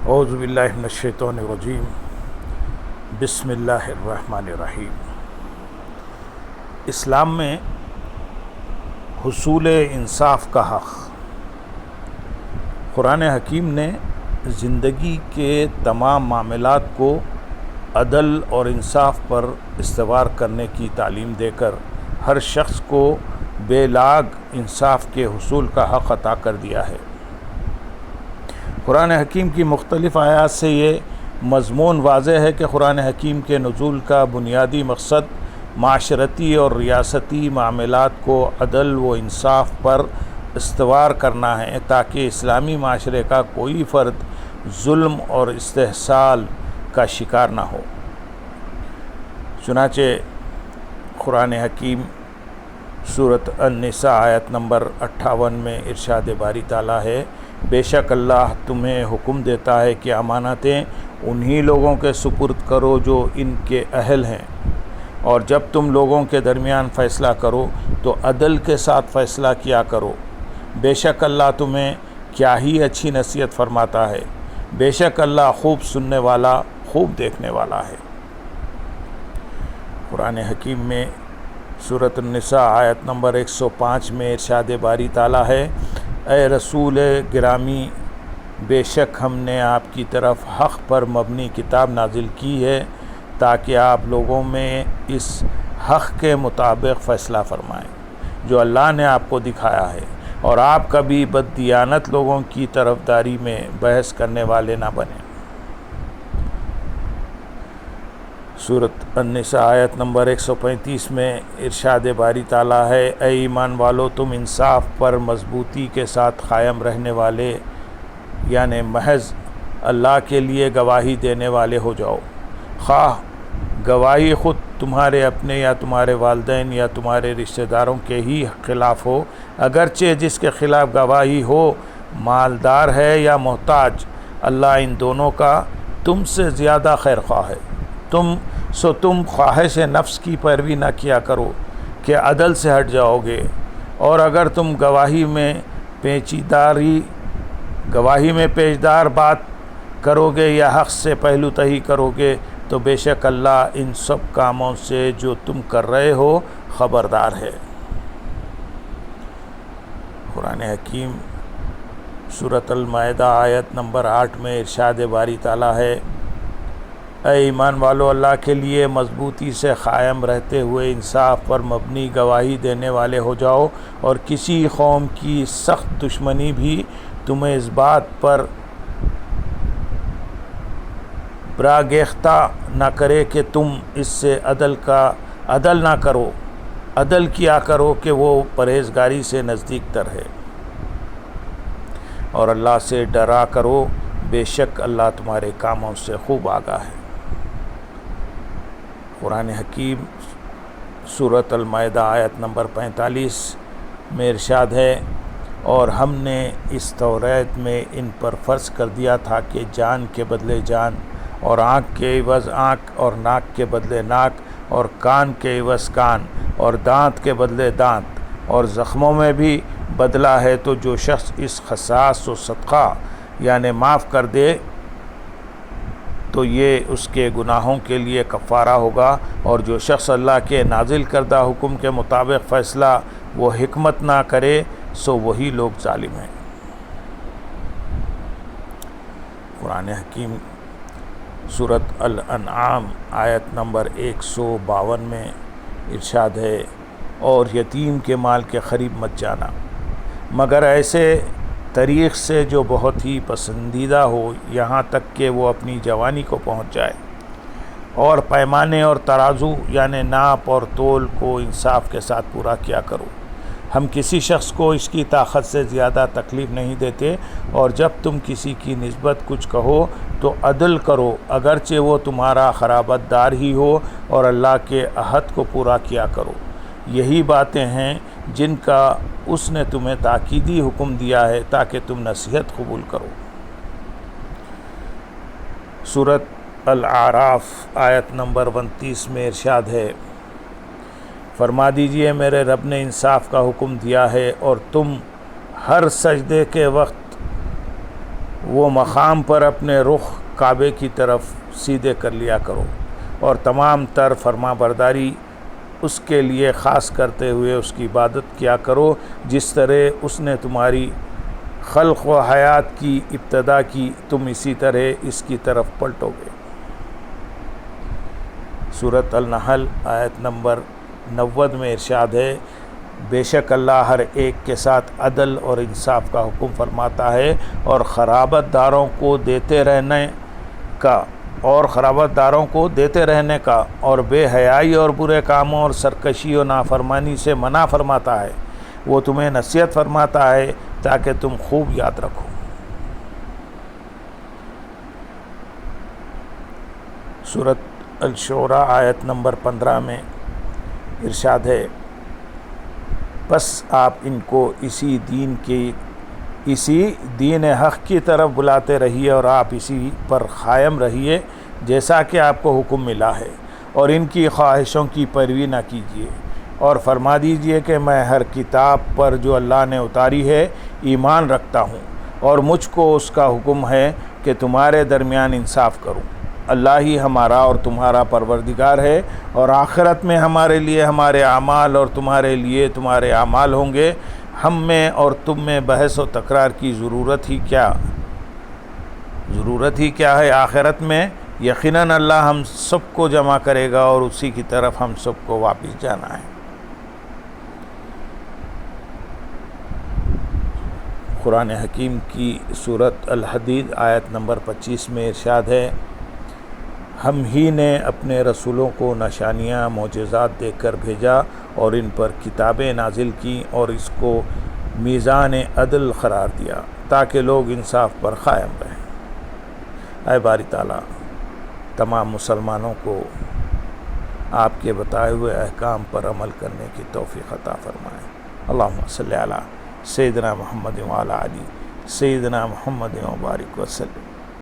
اعوذ باللہ من الشیطان الرجیم بسم اللہ الرحمن الرحیم۔ اسلام میں حصول انصاف کا حق۔ قرآن حکیم نے زندگی کے تمام معاملات کو عدل اور انصاف پر استوار کرنے کی تعلیم دے کر ہر شخص کو بے لاگ انصاف کے حصول کا حق عطا کر دیا ہے۔ قرآن حکیم کی مختلف آیات سے یہ مضمون واضح ہے کہ قرآن حکیم کے نزول کا بنیادی مقصد معاشرتی اور ریاستی معاملات کو عدل و انصاف پر استوار کرنا ہے تاکہ اسلامی معاشرے کا کوئی فرد ظلم اور استحصال کا شکار نہ ہو۔ چنانچہ قرآن حکیم سورۃ النساء آیت نمبر 58 میں ارشاد باری تعالیٰ ہے، بے شک اللہ تمہیں حکم دیتا ہے کہ امانتیں انہی لوگوں کے سپرد کرو جو ان کے اہل ہیں، اور جب تم لوگوں کے درمیان فیصلہ کرو تو عدل کے ساتھ فیصلہ کیا کرو، بے شک اللہ تمہیں کیا ہی اچھی نصیحت فرماتا ہے، بے شک اللہ خوب سننے والا خوب دیکھنے والا ہے۔ قرآن حکیم میں سورۃ النساء آیت نمبر 105 میں ارشاد باری تعالیٰ ہے، اے رسول گرامی، بے شک ہم نے آپ کی طرف حق پر مبنی کتاب نازل کی ہے تاکہ آپ لوگوں میں اس حق کے مطابق فیصلہ فرمائیں جو اللہ نے آپ کو دکھایا ہے، اور آپ کبھی بددیانت لوگوں کی طرفداری میں بحث کرنے والے نہ بنیں۔ سورۃ النساء آیت نمبر 135 میں ارشاد باری تعالیٰ ہے، اے ایمان والو، تم انصاف پر مضبوطی کے ساتھ قائم رہنے والے یعنی محض اللہ کے لیے گواہی دینے والے ہو جاؤ، خواہ گواہی خود تمہارے اپنے یا تمہارے والدین یا تمہارے رشتہ داروں کے ہی خلاف ہو، اگرچہ جس کے خلاف گواہی ہو مالدار ہے یا محتاج، اللہ ان دونوں کا تم سے زیادہ خیر خواہ ہے۔ تم خواہش نفس کی پیروی نہ کیا کرو کہ عدل سے ہٹ جاؤ گے، اور اگر تم گواہی میں پیچدار بات کرو گے یا حق سے پہلو تہی کرو گے تو بے شک اللہ ان سب کاموں سے جو تم کر رہے ہو خبردار ہے۔ قرآن حکیم سورۃ المائدہ آیت نمبر 8 میں ارشاد باری تعالیٰ ہے، اے ایمان والو، اللہ کے لیے مضبوطی سے قائم رہتے ہوئے انصاف پر مبنی گواہی دینے والے ہو جاؤ، اور کسی قوم کی سخت دشمنی بھی تمہیں اس بات پر براگیختہ نہ کرے کہ تم اس سے عدل نہ کرو، عدل کیا کرو کہ وہ پرہیزگاری سے نزدیک تر ہے، اور اللہ سے ڈرا کرو، بے شک اللہ تمہارے کاموں سے خوب آگاہ ہے۔ قرآن حکیم سورۃ المائدہ آیت نمبر 45 میں ارشاد ہے، اور ہم نے اس توریت میں ان پر فرض کر دیا تھا کہ جان کے بدلے جان، اور آنکھ کے عوض آنکھ، اور ناک کے بدلے ناک، اور کان کے عوض کان، اور دانت کے بدلے دانت، اور زخموں میں بھی بدلہ ہے، تو جو شخص اس قصاص و صدقہ یعنی معاف کر دے تو یہ اس کے گناہوں کے لیے کفارہ ہوگا، اور جو شخص اللہ کے نازل کردہ حکم کے مطابق فیصلہ وہ حکمت نہ کرے سو وہی لوگ ظالم ہیں۔ قرآن حکیم سورۃ الانعام آیت نمبر 152 میں ارشاد ہے، اور یتیم کے مال کے قریب مت جانا مگر ایسے طریق سے جو بہت ہی پسندیدہ ہو، یہاں تک کہ وہ اپنی جوانی کو پہنچ جائے، اور پیمانے اور ترازو یعنی ناپ اور تول کو انصاف کے ساتھ پورا کیا کرو۔ ہم کسی شخص کو اس کی طاقت سے زیادہ تکلیف نہیں دیتے، اور جب تم کسی کی نسبت کچھ کہو تو عدل کرو، اگرچہ وہ تمہارا قرابت دار ہی ہو، اور اللہ کے عہد کو پورا کیا کرو۔ یہی باتیں ہیں جن کا اس نے تمہیں تاکیدی حکم دیا ہے تاکہ تم نصیحت قبول کرو۔ سورۃ الاعراف آیت نمبر 29 میں ارشاد ہے، فرما دیجئے میرے رب نے انصاف کا حکم دیا ہے، اور تم ہر سجدے کے وقت وہ مقام پر اپنے رخ کعبے کی طرف سیدھے کر لیا کرو اور تمام تر فرما برداری اس کے لیے خاص کرتے ہوئے اس کی عبادت کیا کرو جس طرح اس نے تمہاری خلق و حیات کی ابتدا کی، تم اسی طرح اس کی طرف پلٹو گے۔ سورۃ النحل آیت نمبر 90 میں ارشاد ہے، بے شک اللہ ہر ایک کے ساتھ عدل اور انصاف کا حکم فرماتا ہے اور خرابت داروں کو دیتے رہنے کا اور بے حیائی اور برے کاموں اور سرکشی و نافرمانی سے منع فرماتا ہے۔ وہ تمہیں نصیحت فرماتا ہے تاکہ تم خوب یاد رکھو۔ سورۃ الشعراء آیت نمبر 15 میں ارشاد ہے، بس آپ ان کو اسی دین حق کی طرف بلاتے رہیے اور آپ اسی پر قائم رہیے جیسا کہ آپ کو حکم ملا ہے، اور ان کی خواہشوں کی پیروی نہ کیجیے، اور فرما دیجیے کہ میں ہر کتاب پر جو اللہ نے اتاری ہے ایمان رکھتا ہوں، اور مجھ کو اس کا حکم ہے کہ تمہارے درمیان انصاف کروں۔ اللہ ہی ہمارا اور تمہارا پروردگار ہے، اور آخرت میں ہمارے لیے ہمارے اعمال اور تمہارے لیے تمہارے اعمال ہوں گے۔ ہم میں اور تم میں بحث و تکرار کی ضرورت ہی کیا ہے؟ آخرت میں یقیناً اللہ ہم سب کو جمع کرے گا اور اسی کی طرف ہم سب کو واپس جانا ہے۔ قرآن حکیم کی سورۃ الحدید آیت نمبر 25 میں ارشاد ہے، ہم ہی نے اپنے رسولوں کو نشانیاں معجزات دے کر بھیجا اور ان پر کتابیں نازل کیں اور اس کو میزان عدل قرار دیا تاکہ لوگ انصاف پر قائم رہیں۔ اے باری تعالیٰ، تمام مسلمانوں کو آپ کے بتائے ہوئے احکام پر عمل کرنے کی توفیق عطا فرمائے۔ اللہم صلی علی سیدنا محمد وعلی آلہ سیدنا محمد وبارک وسلم۔